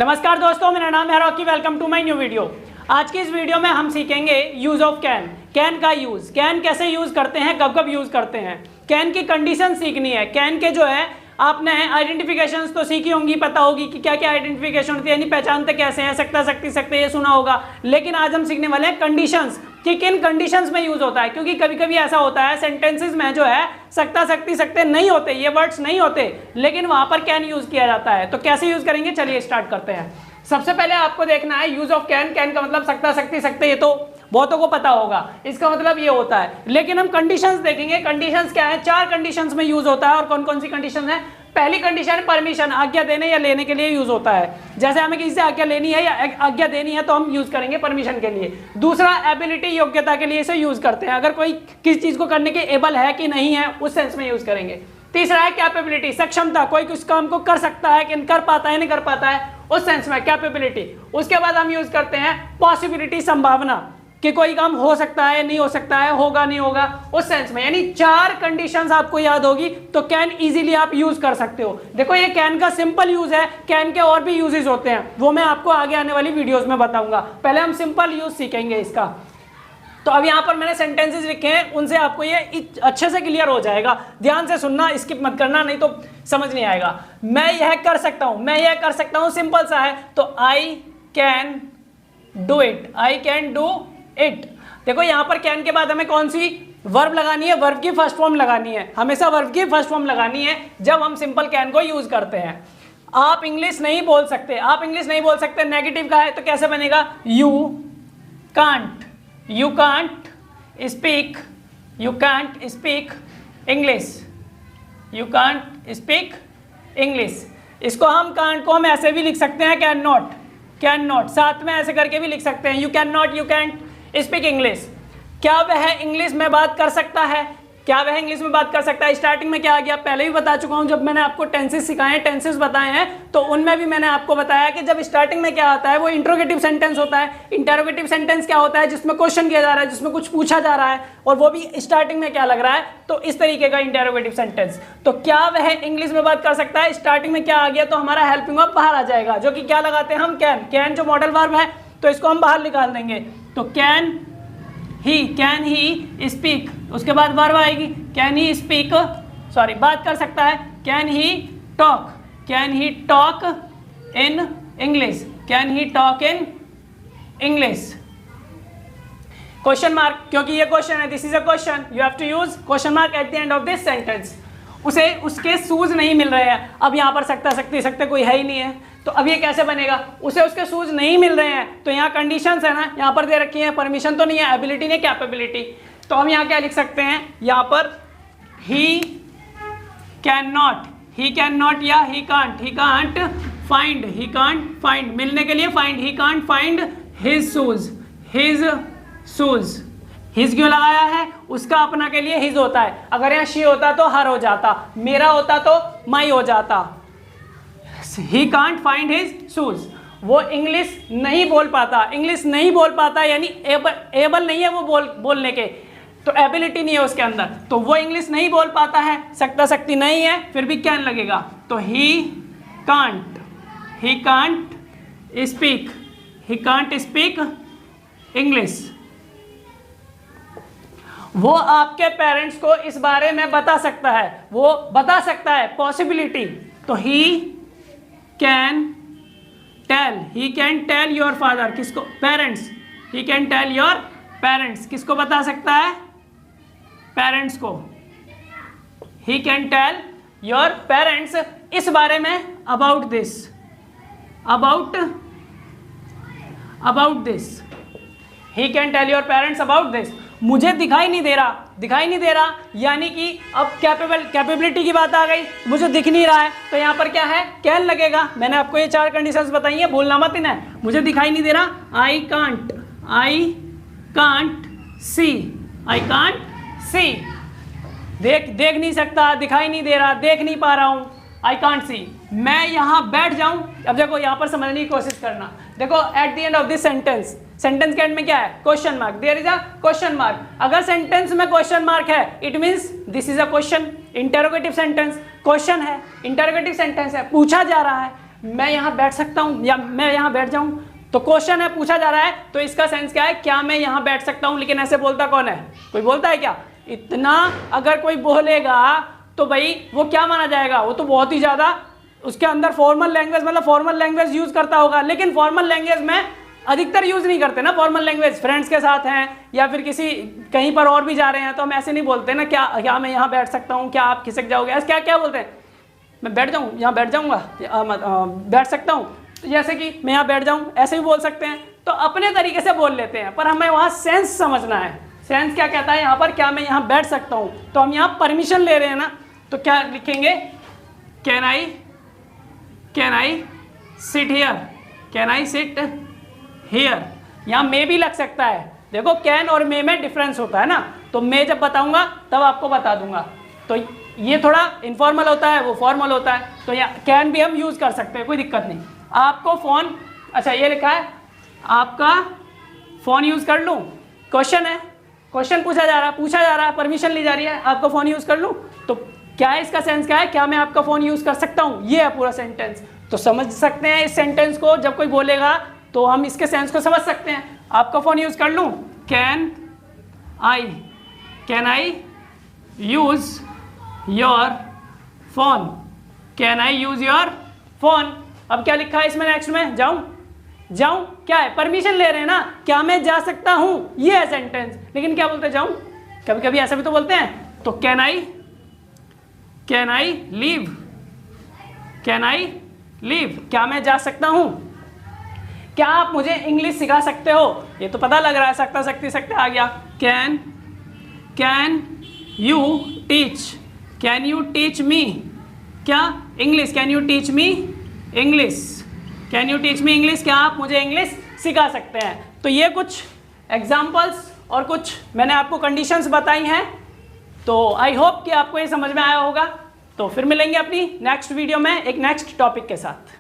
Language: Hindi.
नमस्कार दोस्तों, मेरा नाम है Rocky. Welcome to my new video. आज की इस वीडियो में हम सीखेंगे यूज ऑफ कैन। कैन का यूज, कैन कैसे यूज करते हैं, कब कब यूज करते हैं, कैन की कंडीशन सीखनी है। कैन के जो है आपने आइडेंटिफिकेशंस तो सीखी होंगी, पता होगी कि क्या क्या आइडेंटिफिकेशन होती है, यानी पहचानते कैसे हैं, सकता सकती सकते, ये सुना होगा। लेकिन आज हम सीखने वाले हैं कंडीशंस, कि किन कंडीशंस में यूज होता है। क्योंकि कभी कभी ऐसा होता है सेंटेंसेस में जो है सकता सकती सकते नहीं होते, ये वर्ड्स नहीं होते, लेकिन वहां पर कैन यूज किया जाता है। तो कैसे यूज करेंगे, चलिए स्टार्ट करते हैं। सबसे पहले आपको देखना है यूज ऑफ कैन। कैन का मतलब सकता सकती सकते, ये तो बहुतों को पता होगा, इसका मतलब ये होता है। लेकिन हम कंडीशंस देखेंगे। कंडीशंस क्या है, 4 कंडीशंस में यूज होता है। और कौन कौन सी कंडीशन है? पहली कंडीशन परमिशन, आज्ञा देने या लेने के लिए यूज होता है। जैसे हमें किसी से आज्ञा लेनी है या आज्ञा देनी है तो हम यूज करेंगे परमिशन के लिए। दूसरा एबिलिटी, योग्यता के लिए इसे यूज करते हैं। अगर कोई किसी चीज को करने के एबल है कि नहीं है, उस सेंस में यूज करेंगे। तीसरा है कैपेबिलिटी, सक्षमता, कोई कुछ काम को कर सकता है कि कर पाता है नहीं कर पाता है, उस सेंस में कैपेबिलिटी। उसके बाद हम यूज करते हैं पॉसिबिलिटी, संभावना, कि कोई काम हो सकता है नहीं हो सकता है, होगा नहीं होगा, उस सेंस में। यानी 4 कंडीशंस आपको याद होगी तो कैन इजीली आप यूज कर सकते हो। देखो ये कैन का सिंपल यूज है, कैन के और भी यूजेस होते हैं, वो मैं आपको आगे आने वाली वीडियोस में बताऊंगा। पहले हम सिंपल यूज सीखेंगे इसका। तो अब यहाँ पर मैंने सेंटेंसेस लिखे हैं, उनसे आपको ये अच्छे से क्लियर हो जाएगा। ध्यान से सुनना, स्किप मत करना, नहीं तो समझ नहीं आएगा। मैं यह कर सकता हूं, मैं यह कर सकता हूं, सिंपल सा है। तो I can do it, I can do it. देखो यहां पर कैन के बाद हमें कौन सी वर्ब लगानी है? वर्ब की फर्स्ट फॉर्म लगानी है। हमेशा वर्ब की फर्स्ट फॉर्म लगानी है जब हम सिंपल कैन को यूज करते हैं। आप इंग्लिश नहीं बोल सकते, आप इंग्लिश नहीं बोल सकते, नेगेटिव का है तो कैसे बनेगा? You can't, you can't speak, you can't speak English, you can't speak English. इसको हम कांट को हम ऐसे भी लिख सकते हैं, कैन नॉट, कैन नॉट, साथ में ऐसे करके भी लिख सकते हैं, you can not, you can't speak English. क्या वह इंग्लिश में बात कर सकता है? क्या वह इंग्लिश में बात कर सकता है? स्टार्टिंग में क्या आ गया, पहले भी बता चुका हूं, जब मैंने आपको टेंसेस सिखाए हैं, टेंसेस बताए हैं, तो उनमें भी मैंने आपको बताया कि जब स्टार्टिंग में क्या आता है, वो इंट्रोगेटिव सेंटेंस होता है। इंटरोगेटिव सेंटेंस क्या होता है? जिसमें क्वेश्चन किया जा रहा है, जिसमें कुछ पूछा जा रहा है, और वो भी स्टार्टिंग में क्या लग रहा है, तो इस तरीके का इंटरोगेटिव सेंटेंस। तो क्या वह इंग्लिश में बात कर सकता है? स्टार्टिंग में क्या आ गया, तो हमारा हेल्पिंग वर्ब बाहर आ जाएगा, जो कि क्या लगाते हैं हम? कैन। कैन जो मॉडल वर्ब है तो इसको हम बाहर निकाल देंगे। तो कैन ही स्पीक, उसके बाद वर्ब आएगी, कैन ही स्पीक, सॉरी बात कर सकता है, can he talk, can he talk in English, can he talk in English. Question mark, क्योंकि ये क्वेश्चन है, this is a question, you have to use question mark at the end of this sentence. उसे उसके शूज नहीं मिल रहे हैं। अब यहाँ पर सकता सकती सकते कोई है ही नहीं है, तो अब ये कैसे बनेगा? उसे उसके शूज नहीं मिल रहे हैं, तो यहाँ कंडीशंस है ना, यहाँ पर दे रखी है, परमिशन तो नहीं है, एबिलिटी नहीं, कैपेबिलिटी। तो हम यहाँ क्या लिख सकते हैं? यहाँ पर ही कैन नॉट या he can't find, he can't find, मिलने के लिए find, he can't find his shoes, his shoes. His क्यों लगाया है? उसका अपना के लिए हिज होता है। अगर यहाँ शी होता तो हर हो जाता, मेरा होता तो माई हो जाता। He can't find his shoes। वो इंग्लिश नहीं बोल पाता, इंग्लिश नहीं बोल पाता यानी एबल नहीं है वो बोलने के, तो एबिलिटी नहीं है उसके अंदर, तो वो इंग्लिश नहीं बोल पाता है, सकता सकती नहीं है, फिर भी कैन लगेगा। तो he can't speak इंग्लिश। वो आपके पेरेंट्स को इस बारे में बता सकता है, वो बता सकता है, पॉसिबिलिटी। तो he can tell your father, किसको? Parents. he can tell your parents, किसको बता सकता है? पेरेंट्स को। he can tell your parents इस बारे में, about this, he can tell your parents about this। मुझे दिखाई नहीं दे रहा यानी कि अब कैपेबिलिटी की बात आ गई, मुझे दिख नहीं रहा है, तो यहाँ पर क्या है? कैन लगेगा। मैंने आपको ये 4 कंडीशंस बताई है, भूलना मत इन्हें। मुझे दिखाई नहीं दे रहा, आई कांट सी, देख नहीं सकता, दिखाई नहीं दे रहा, देख नहीं पा रहा हूं, आई कांट सी। मैं यहाँ बैठ जाऊं, अब देखो यहाँ पर समझने की कोशिश करना। देखो at the end of this sentence के एंड में क्या है? Question mark, there is a question mark. अगर सेंटेंस में क्वेश्चन मार्क है, it means this is a question. Interrogative sentence question है, इंटरोगेटिव सेंटेंस है, पूछा जा रहा है। मैं यहाँ बैठ सकता हूँ या मैं यहाँ बैठ जाऊँ, तो क्वेश्चन है, पूछा जा रहा है, तो इसका सेंस क्या है, क्या मैं यहाँ बैठ सकता हूँ। लेकिन ऐसे बोलता कौन है, कोई बोलता है क्या? इतना अगर कोई बोलेगा तो भाई वो क्या माना जाएगा, वो तो बहुत ही ज़्यादा उसके अंदर फॉर्मल लैंग्वेज, मतलब फॉर्मल लैंग्वेज यूज़ करता होगा। लेकिन फॉर्मल लैंग्वेज में अधिकतर यूज़ नहीं करते ना फॉर्मल लैंग्वेज, फ्रेंड्स के साथ हैं या फिर किसी कहीं पर और भी जा रहे हैं तो हम ऐसे नहीं बोलते ना, क्या मैं यहाँ बैठ सकता हूँ, क्या आप खिसक जाओगे, ऐसे क्या क्या बोलते हैं, मैं बैठ जाऊँ, यहाँ बैठ जाऊँगा, बैठ सकता हूँ, तो जैसे कि मैं यहाँ बैठ जाऊँ, ऐसे भी बोल सकते हैं। तो अपने तरीके से बोल लेते हैं, पर हमें वहाँ सेंस समझना है। सेंस क्या कहता है यहाँ पर, क्या मैं यहाँ बैठ सकता हूँ, तो हम यहाँ परमिशन ले रहे हैं ना, तो क्या लिखेंगे, can I sit here, can I sit here. यहाँ मे भी लग सकता है, देखो कैन और मे में डिफरेंस होता है ना, तो मैं जब बताऊंगा तब आपको बता दूंगा। तो ये थोड़ा इनफॉर्मल होता है, वो फॉर्मल होता है, तो यहाँ कैन भी हम यूज़ कर सकते हैं, कोई दिक्कत नहीं। आपको फ़ोन, अच्छा ये लिखा है आपका फ़ोन यूज़ कर लूँ, क्वेश्चन है, क्वेश्चन पूछा जा रहा है, परमिशन ली जा रही है, आपका फ़ोन यूज़ कर लूँ, तो क्या है इसका सेंस, क्या है, क्या मैं आपका फ़ोन यूज़ कर सकता हूँ, ये है पूरा सेंटेंस। तो समझ सकते हैं इस सेंटेंस को, जब कोई बोलेगा तो हम इसके सेंस को समझ सकते हैं। आपका फ़ोन यूज़ कर लूँ, can I use your phone, can I use your phone. अब क्या लिखा है इसमें नेक्स्ट में, जाऊं, क्या है, परमिशन ले रहे हैं ना, क्या मैं जा सकता हूं, ये है सेंटेंस। लेकिन क्या बोलते हैं, जाऊं, कभी कभी ऐसा भी तो बोलते हैं, तो कैन आई लीव, क्या मैं जा सकता हूं। क्या आप मुझे इंग्लिश सिखा सकते हो, ये तो पता लग रहा है, सकते आ गया। कैन यू टीच मी, क्या English, can you teach me English, क्या आप मुझे इंग्लिश सिखा सकते हैं। तो ये कुछ एग्जाम्पल्स और कुछ मैंने आपको कंडीशंस बताई हैं, तो आई होप कि आपको ये समझ में आया होगा। तो फिर मिलेंगे अपनी नेक्स्ट वीडियो में एक नेक्स्ट टॉपिक के साथ।